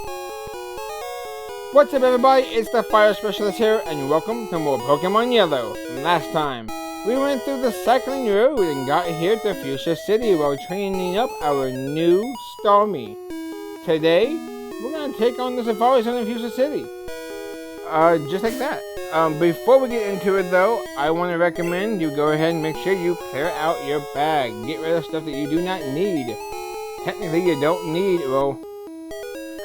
What's up everybody, it's the Fire Specialist here, and welcome to more Pokemon Yellow. Last time, we went through the cycling road and got here to Fuchsia City while training up our new Starmie. Today, we're going to take on the Safari Zone in Fuchsia City. Just like that. Before we get into it though, I want to recommend you go ahead and make sure you clear out your bag. Get rid of stuff that you do not need. Technically, you don't need, well,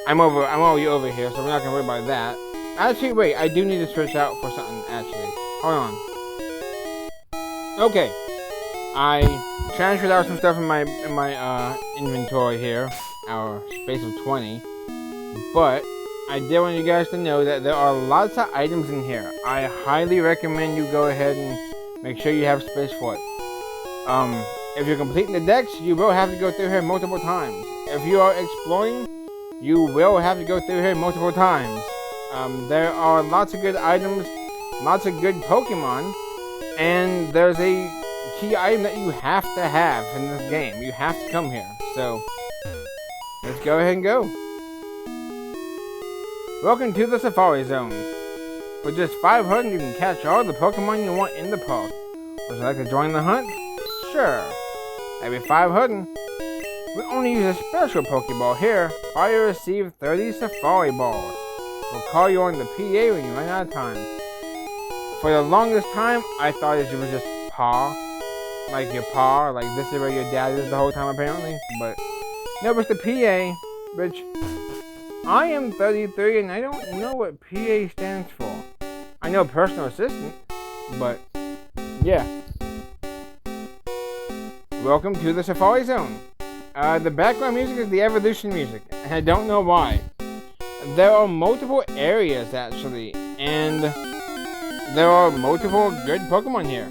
I'm already over here, so we're not going to worry about that. Actually, wait, I do need to switch out for something, actually. Hold on. Okay. I transferred out some stuff in my inventory here. Our space of 20. But, I did want you guys to know that there are lots of items in here. I highly recommend you go ahead and make sure you have space for it. If you're completing the decks, you will have to go through here multiple times. If you are exploring, you will have to go through here multiple times. There are lots of good items, lots of good Pokemon, and there's a key item that you have to have in this game. You have to come here. So, let's go ahead and go. Welcome to the Safari Zone. For just 500, you can catch all the Pokemon you want in the park. Would you like to join the hunt? Sure. Every 500. We only use a special Pokeball here. Fire receive 30 Safari Balls. We'll call you on the PA when you run out of time. For the longest time, I thought it was just paw. Like your paw, like this is where your dad is the whole time apparently. But no, it's the PA, which I am 33 and I don't know what PA stands for. I know personal assistant, but yeah. Welcome to the Safari Zone. The background music is the evolution music, and I don't know why. There are multiple areas actually, and there are multiple good Pokemon here,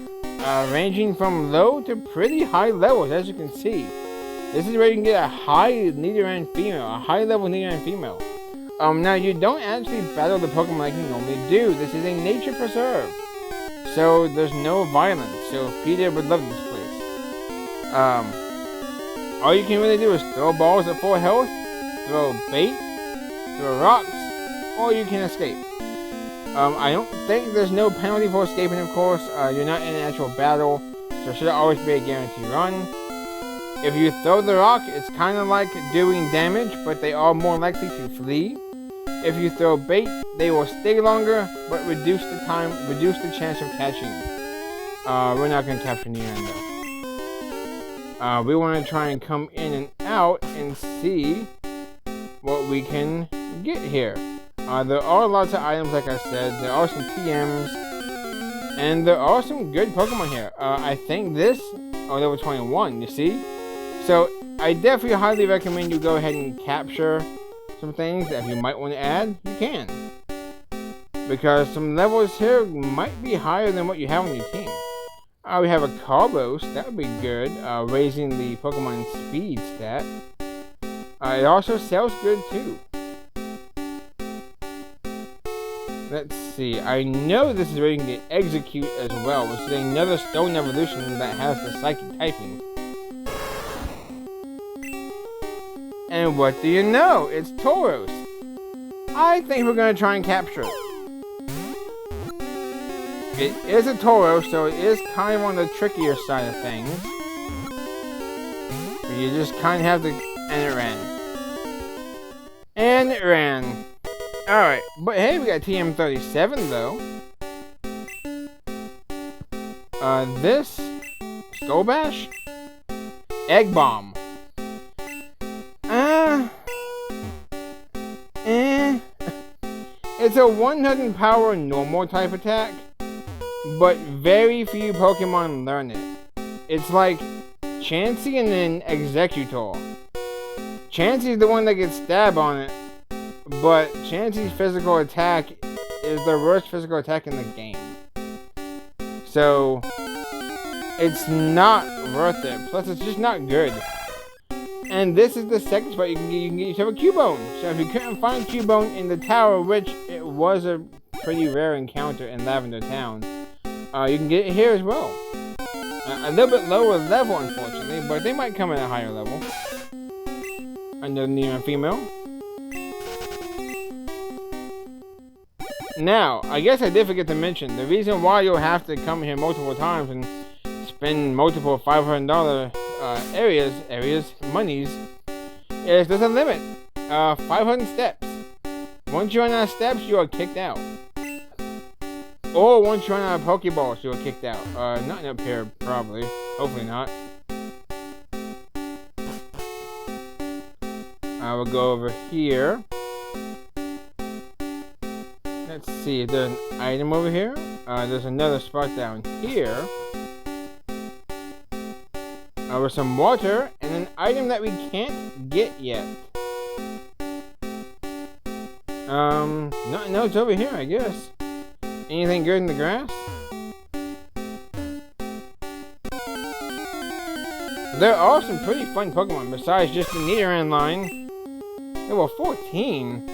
ranging from low to pretty high levels, as you can see. This is where you can get a high Nidoran female, a high level Nidoran female. Now you don't actually battle the Pokemon like you normally do. This is a nature preserve, so there's no violence. So Peter would love this place. All you can really do is throw balls at full health, throw bait, throw rocks, or you can escape. I don't think there's no penalty for escaping, of course. You're not in an actual battle, so it should always be a guaranteed run. If you throw the rock, it's kind of like doing damage, but they are more likely to flee. If you throw bait, they will stay longer, but reduce the chance of catching. We're not going to capture the end though. We want to try and come in and out and see what we can get here. There are lots of items, like I said. There are some TMs. And there are some good Pokemon here. I think this... Oh, level 21, you see? So, I definitely highly recommend you go ahead and capture some things that if you might want to add, you can. Because some levels here might be higher than what you have on your team. We have a Carlos, that would be good, raising the Pokemon speed stat. It also sells good too. Let's see, I know this is where you can get Execute as well, which is another Stone Evolution that has the Psychic typing. And what do you know? It's Tauros. I think we're going to try and capture it. It is a Tauros, so it is kind of on the trickier side of things. But you just kind of have to... And it ran. And it ran. Alright, but hey, we got TM37 though. This... Skull Bash? Egg Bomb. It's a 100 power normal type attack. But very few Pokemon learn it. It's like Chansey and then Executor. Chansey's the one that gets stabbed on it, but Chansey's physical attack is the worst physical attack in the game. So, it's not worth it. Plus, it's just not good. And this is the second spot you can get yourself a Cubone. So if you couldn't find Cubone in the tower, which it was a pretty rare encounter in Lavender Town, you can get it here as well. A little bit lower level, unfortunately, but they might come at a higher level. Another Neon female. Now, I guess I did forget to mention, the reason why you'll have to come here multiple times and spend multiple $500 monies, is there's a limit. 500 steps. Once you run out of steps, you are kicked out. Or once you run out of Pokeballs, you are kicked out. Not up here, probably. Hopefully not. I will go over here. Let's see, there's an item over here. There's another spot down here. With some water and an item that we can't get yet. No, it's over here, I guess. Anything good in the grass? There are some pretty fun Pokemon besides just the Nidoran line. Level 14?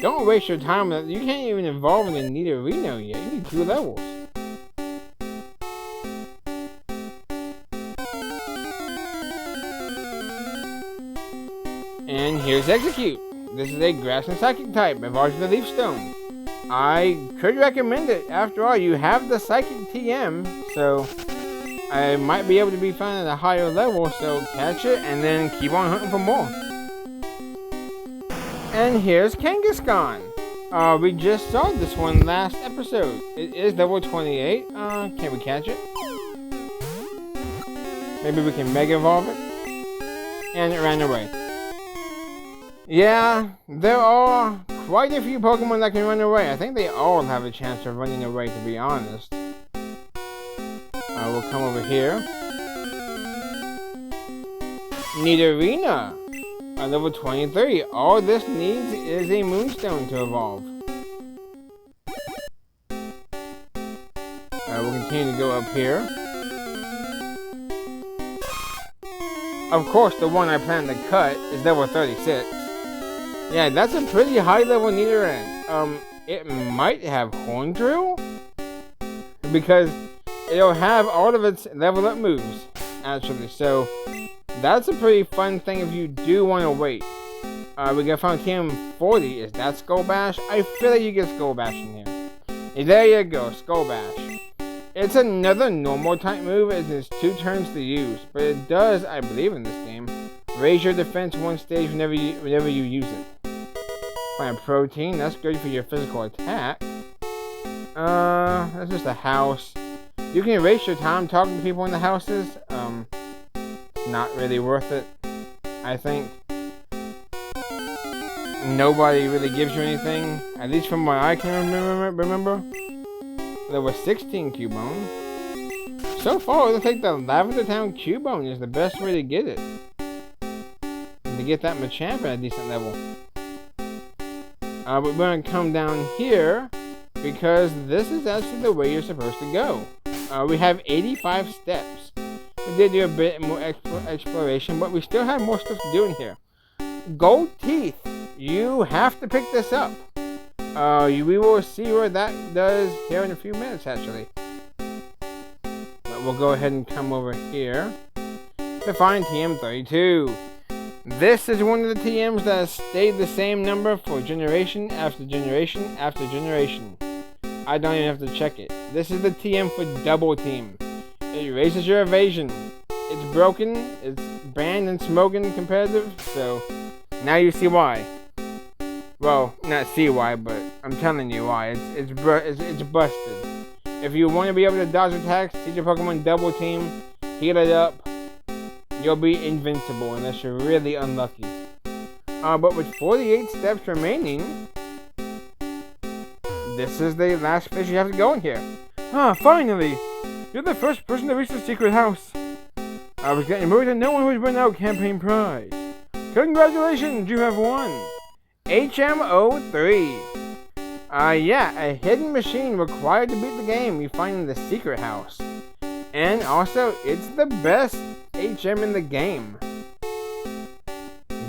Don't waste your time with that. You can't even evolve in the Nidorino yet. You need 2 levels. And here's Execute. This is a Grass and Psychic type, evolves with the Leaf Stone. I could recommend it. After all, you have the Psychic TM, so I might be able to be found at a higher level, so catch it and then keep on hunting for more. And here's Kangaskhan. We just saw this one last episode. It is level 28. Can we catch it? Maybe we can Mega Evolve it? And it ran away. Yeah, there are quite a few Pokemon that can run away. I think they all have a chance of running away, to be honest. We'll come over here. Nidorina. Level 23. All this needs is a Moonstone to evolve. We'll continue to go up here. Of course, the one I plan to cut is level 36. Yeah, that's a pretty high level Nidoran. It might have Horn Drill? Because it'll have all of its level up moves, actually. So, that's a pretty fun thing if you do want to wait. We got found TM 40. Is that Skull Bash? I feel like you get Skull Bash in here. There you go, Skull Bash. It's another normal type move as it's 2 turns to use. But it does, I believe in this game, raise your defense 1 stage whenever you use it. Find protein, that's good for your physical attack. That's just a house. You can erase your time talking to people in the houses. Not really worth it, I think. Nobody really gives you anything, at least from what I can remember. There was 16 Cubone. So far, it looks like the Lavender Town Cubone is the best way to get it. And to get that Machamp at a decent level. But we're going to come down here because this is actually the way you're supposed to go. We have 85 steps. We did do a bit more exploration, but we still have more stuff to do in here. Gold Teeth. You have to pick this up. We will see what that does here in a few minutes, actually. But we'll go ahead and come over here to find TM32. This is one of the TMs that has stayed the same number for generation after generation after generation. I don't even have to check it. This is the TM for Double Team. It raises your evasion. It's broken, it's banned in Smogon competitive, so now you see why. Well, not see why, but I'm telling you why. It's busted. If you want to be able to dodge attacks, teach your Pokemon Double Team, heal it up, you'll be invincible unless you're really unlucky. But with 48 steps remaining, this is the last place you have to go in here. Finally! You're the first person to reach the secret house. I was getting worried that no one would win out campaign prize. Congratulations, you have won! HM03. Yeah, a hidden machine required to beat the game you find in the secret house. And also, it's the best HM in the game.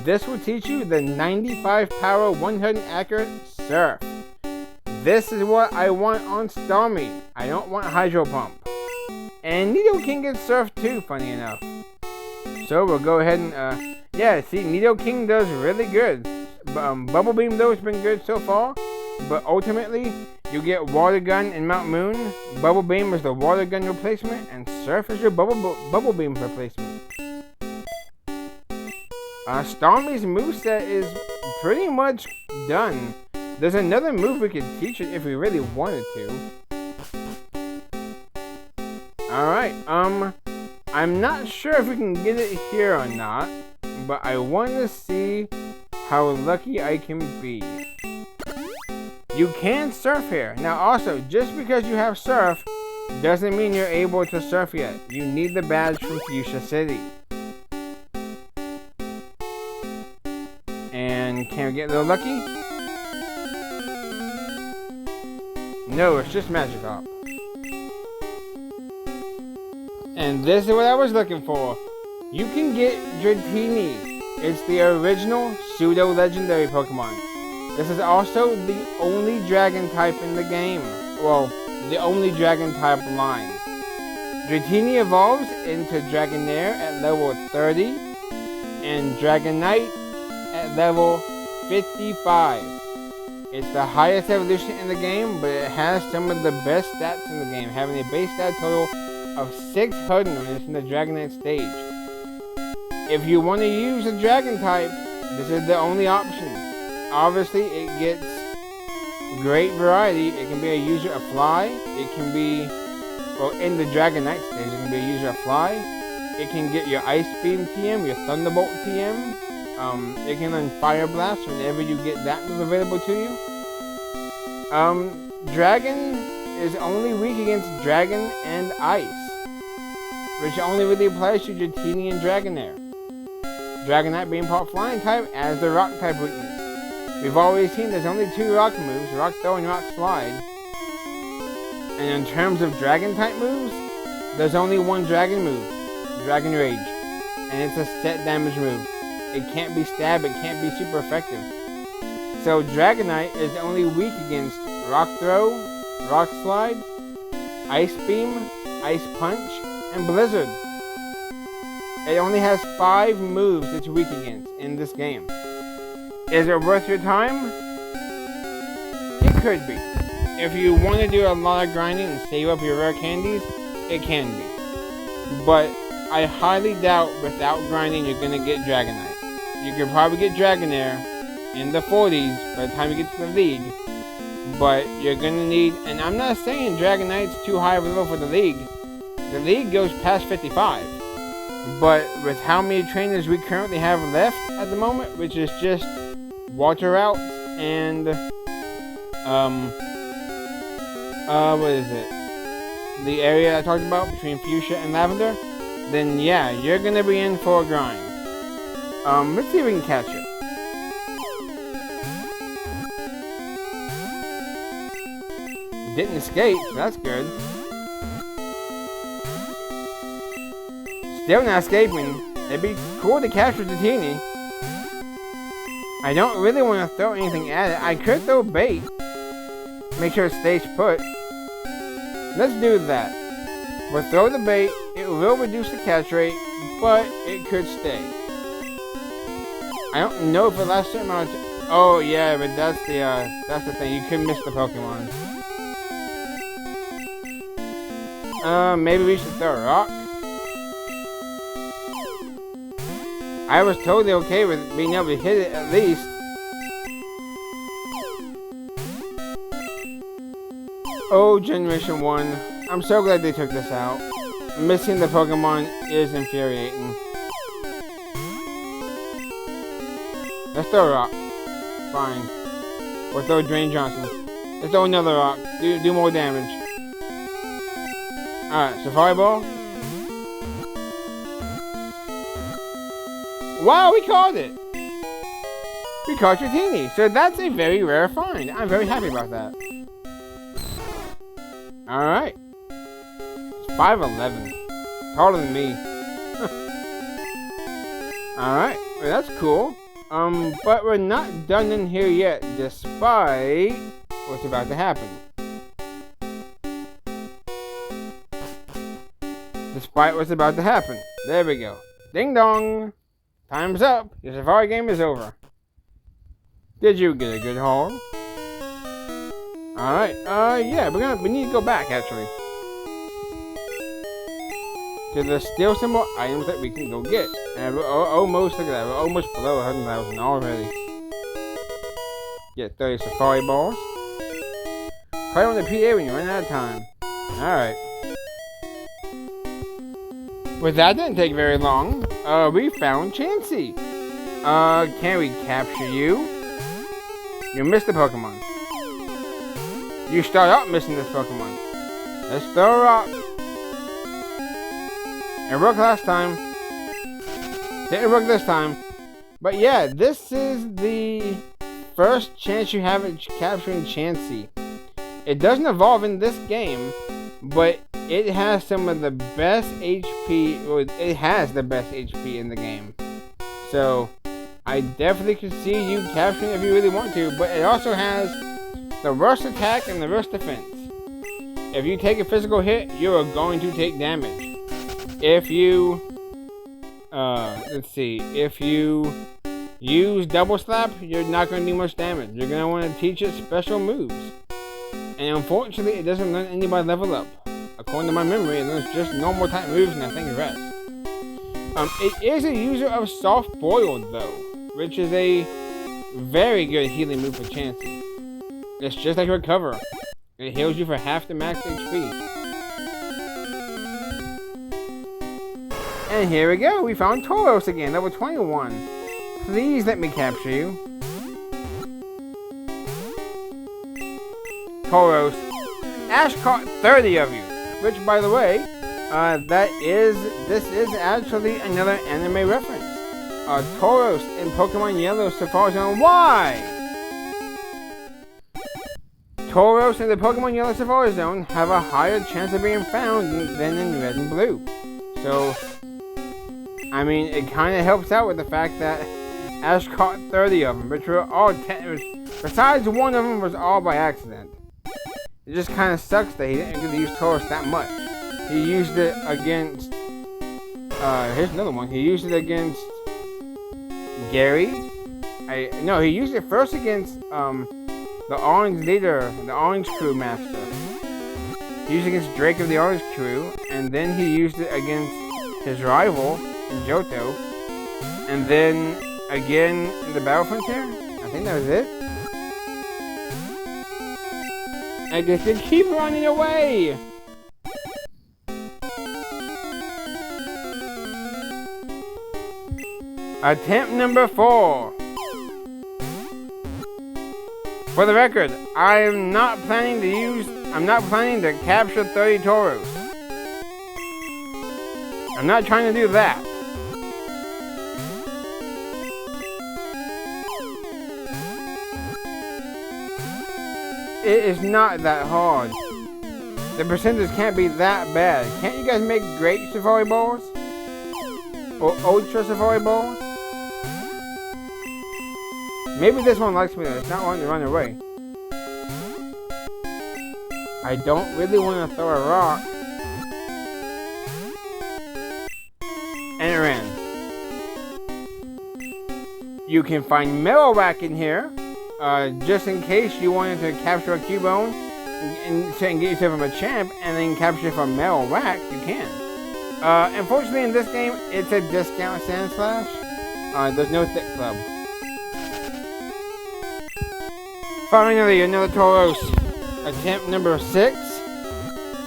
This will teach you the 95 power 100 accurate Surf. This is what I want on Starmie. I don't want Hydro Pump. And Nidoking gets Surf too, funny enough. So we'll go ahead and, yeah, see, Nidoking does really good. Bubble Beam though has been good so far. but ultimately, you get Water Gun in Mount Moon, Bubble Beam is the Water Gun replacement, and Surf is your Bubble Beam replacement. Stormy's moveset is pretty much done. There's another move we could teach it if we really wanted to. Alright, I'm not sure if we can get it here or not, but I want to see how lucky I can be. You can surf here. Now also, just because you have surf, doesn't mean you're able to surf yet. You need the badge from Fuchsia City. And can we get a little lucky? No, it's just Magikarp. And this is what I was looking for. You can get Dratini. It's the original pseudo-legendary Pokemon. This is also the only dragon type in the game. Well, the only dragon type line. Dratini evolves into Dragonair at level 30 and Dragonite at level 55. It's the highest evolution in the game, but it has some of the best stats in the game, having a base stat total of 600 when it's in the Dragonite stage. If you want to use a dragon type, this is the only option. Obviously, it gets great variety. It can be a user of Fly. It can be, well, in the Dragonite stage, it can be a user of Fly. It can get your Ice Beam TM, your Thunderbolt TM. It can learn Fire Blast whenever you get that move available to you. Dragon is only weak against Dragon and Ice, which only really applies to Dratini and Dragonair. Dragonite being part Flying type as the Rock type weakness. We've always seen there's only two Rock moves, Rock Throw and Rock Slide. And in terms of Dragon type moves, there's only one Dragon move, Dragon Rage. And it's a set damage move. It can't be stab, it can't be super effective. So Dragonite is only weak against Rock Throw, Rock Slide, Ice Beam, Ice Punch, and Blizzard. It only has 5 moves it's weak against in this game. Is it worth your time? It could be. If you want to do a lot of grinding and save up your rare candies, it can be. But I highly doubt without grinding you're going to get Dragonite. You can probably get Dragonair in the 40s by the time you get to the League. But you're going to need, and I'm not saying Dragonite's too high of a level for the League. The League goes past 55. But with how many trainers we currently have left at the moment, which is just Water Routes and, what is it? The area I talked about between Fuchsia and Lavender, then yeah, you're going to be in for a grind. Let's see if we can catch it. Didn't escape, so that's good. Still not escaping. It'd be cool to capture Dratini. I don't really want to throw anything at it. I could throw bait. Make sure it stays put. Let's do that. We'll throw the bait. It will reduce the catch rate, but it could stay. I don't know if it lasts a certain amount of time. Oh yeah, but that's the thing. You could miss the Pokemon. Maybe we should throw a rock. I was totally okay with being able to hit it at least. Oh, Generation 1. I'm so glad they took this out. Missing the Pokemon is infuriating. Let's throw a rock. Fine. Or throw Drain Johnson. Let's throw another rock. Do more damage. Alright, Safari Ball. Wow, we caught it! We caught Dratini, so that's a very rare find. I'm very happy about that. Alright. It's 5'11". Taller than me. Alright, well, that's cool. But we're not done in here yet, despite what's about to happen. Despite what's about to happen. There we go. Ding dong! Time's up. Your Safari game is over. Did you get a good haul? Alright, yeah, we need to go back, actually. To the still some more items that we can go get. And we're almost, look at that, we're almost below 100,000 already. Get 30 safari balls. Play on the PA when you run out of time. Alright. Well, that didn't take very long. We found Chansey. Can we capture you? You missed the Pokemon. You start out missing this Pokemon. Let's throw a rock. It worked last time. Didn't work this time. But yeah, this is the first chance you have at capturing Chansey. It doesn't evolve in this game, but it has some of the best HP, or it has the best HP in the game. So, I definitely could see you capturing it if you really want to, but it also has the rush attack and the rush defense. If you take a physical hit, you are going to take damage. If you, let's see, if you use double slap, you're not going to do much damage. You're going to want to teach it special moves. And unfortunately, it doesn't learn any by level up. According to my memory, it learns just normal type moves and I think the rest. It is a user of Soft Boiled though, which is a very good healing move for Chansey. It's just like Recover. It heals you for half the max HP. And here we go, we found Tauros again, level 21. Please let me capture you. Tauros. Ash caught 30 of you. Which, by the way, this is actually another anime reference. Tauros in Pokemon Yellow Safari Zone. Why? Tauros in the Pokemon Yellow Safari Zone have a higher chance of being found than in Red and Blue. So, I mean, it kind of helps out with the fact that Ash caught 30 of them, which were all besides one of them was all by accident. It just kind of sucks that he didn't get to use Tauros that much. He used it against, here's another one. He used it against Gary. No, he used it first against, the Orange Leader, the Orange Crew Master. He used it against Drake of the Orange Crew, and then he used it against his rival, Johto. And then, again, in the Battle Frontier? I think that was it. I guess they keep running away! Attempt number 4. For the record, I'm not planning to capture 30 Tauros. I'm not trying to do that. It is not that hard. The percentage can't be that bad. Can't you guys make great Safari Balls? Or Ultra Safari Balls? Maybe this one likes me though. It's not wanting to run away. I don't really want to throw a rock. And it ran. You can find Marowak in here. Just in case you wanted to capture a Cubone and get yourself a champ and then capture from Marowak, you can. Unfortunately in this game, it's a discount Sand Slash. There's no Thick Club. Finally, another Tauros. Attempt number 6.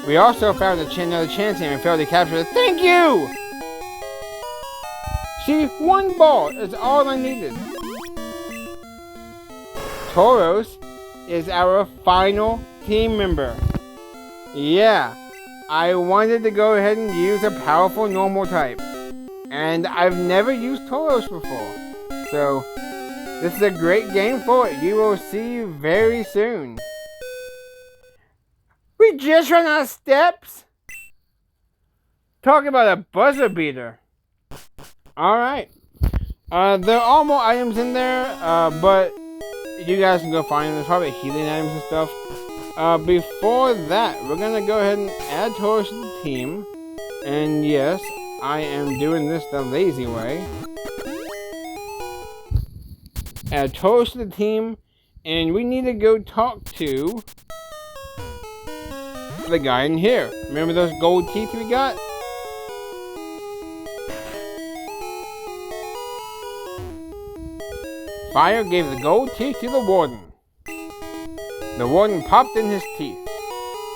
We also found another chance and failed to capture it. Thank you! See, one ball is all I needed. Tauros is our final team member. Yeah, I wanted to go ahead and use a powerful normal type. And I've never used Tauros before. So, this is a great game for it. You will see very soon. We just ran out of steps? Talk about a buzzer beater. Alright. There are all more items in there, but you guys can go find them. There's probably healing items and stuff. Before that, we're going to go ahead and add Tauros to the team. And yes, I am doing this the lazy way. Add Tauros to the team. And we need to go talk to the guy in here. Remember those gold teeth we got? Fire gave the gold teeth to the warden. The warden popped in his teeth.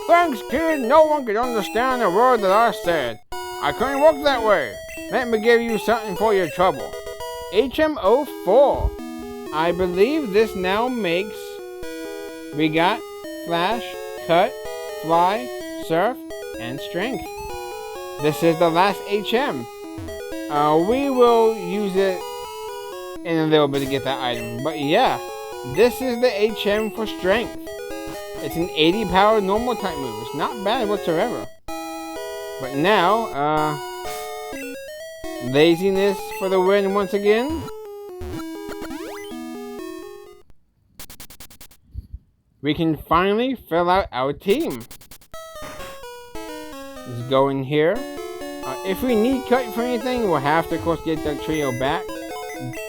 Thanks, kid. No one could understand a word that I said. I couldn't walk that way. Let me give you something for your trouble. HM04. I believe this now makes... We got Flash, Cut, Fly, Surf, and Strength. This is the last HM. We will use it in a little bit to get that item. But yeah, this is the HM for Strength. It's an 80 power normal type move. It's not bad whatsoever. But now, laziness for the win once again. We can finally fill out our team. Let's go in here. If we need Cut for anything, we'll have to, of course, get that trio back.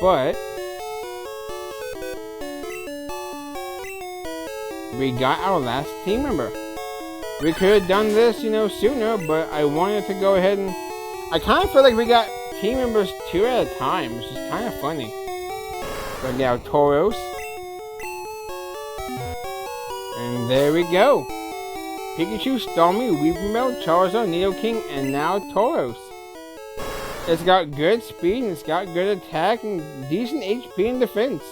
But we got our last team member. We could have done this, sooner, but I wanted to go ahead and... I kind of feel like we got team members 2 at a time, which is kind of funny. So now Tauros. And there we go. Pikachu, Stormy, Weepinbell, Charizard, Nidoking, and now Tauros. It's got good speed, and it's got good attack, and decent HP and defense.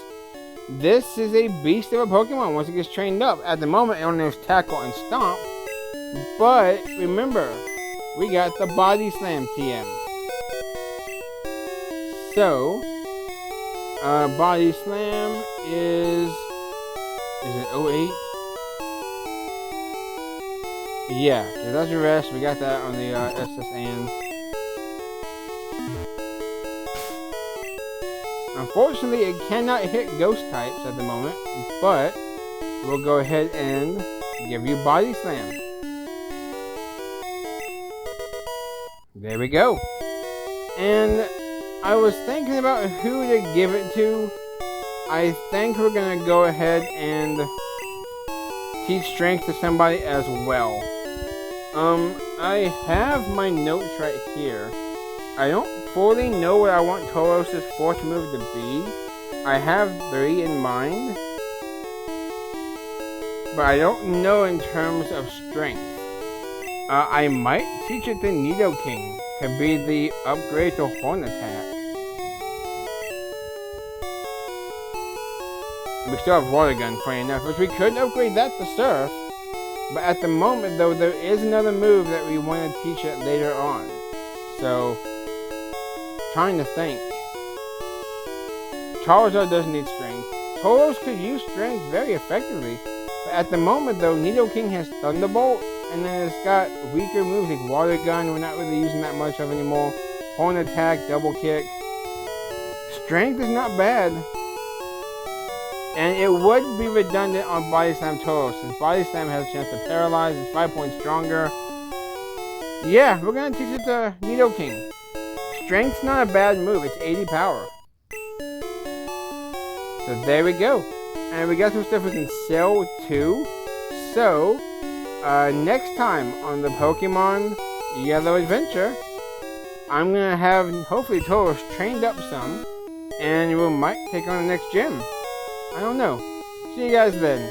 This is a beast of a Pokemon once it gets trained up. At the moment, it only knows Tackle and Stomp. But, remember, we got the Body Slam TM. So, Body Slam is it 08? Yeah, because that's your rest. We got that on the SSN. Unfortunately, it cannot hit ghost types at the moment, but we'll go ahead and give you Body Slam. There we go. And I was thinking about who to give it to. I think we're going to go ahead and teach Strength to somebody as well. I have my notes right here. I don't fully know what I want Tauros' 4th move to be. I have 3 in mind, but I don't know in terms of strength. I might teach it to Nidoking to be the upgrade to Horn Attack. We still have Water Gun, funny enough, which we could upgrade that to Surf. But at the moment, though, there is another move that we want to teach it later on. So, trying to think. Charizard doesn't need Strength. Tauros could use Strength very effectively. But at the moment, though, Nidoking has Thunderbolt. And then it's got weaker moves like Water Gun. We're not really using that much of anymore. Horn Attack, Double Kick. Strength is not bad. And it would be redundant on Body Slam Tauros, since Body Slam has a chance to paralyze, it's 5 points stronger. Yeah, we're going to teach it to Nidoking. Strength's not a bad move, it's 80 power. So there we go. And we got some stuff we can sell too. So, next time on the Pokemon Yellow Adventure, I'm going to have, hopefully, Tauros trained up some, and we might take on the next gym. I don't know. See you guys then.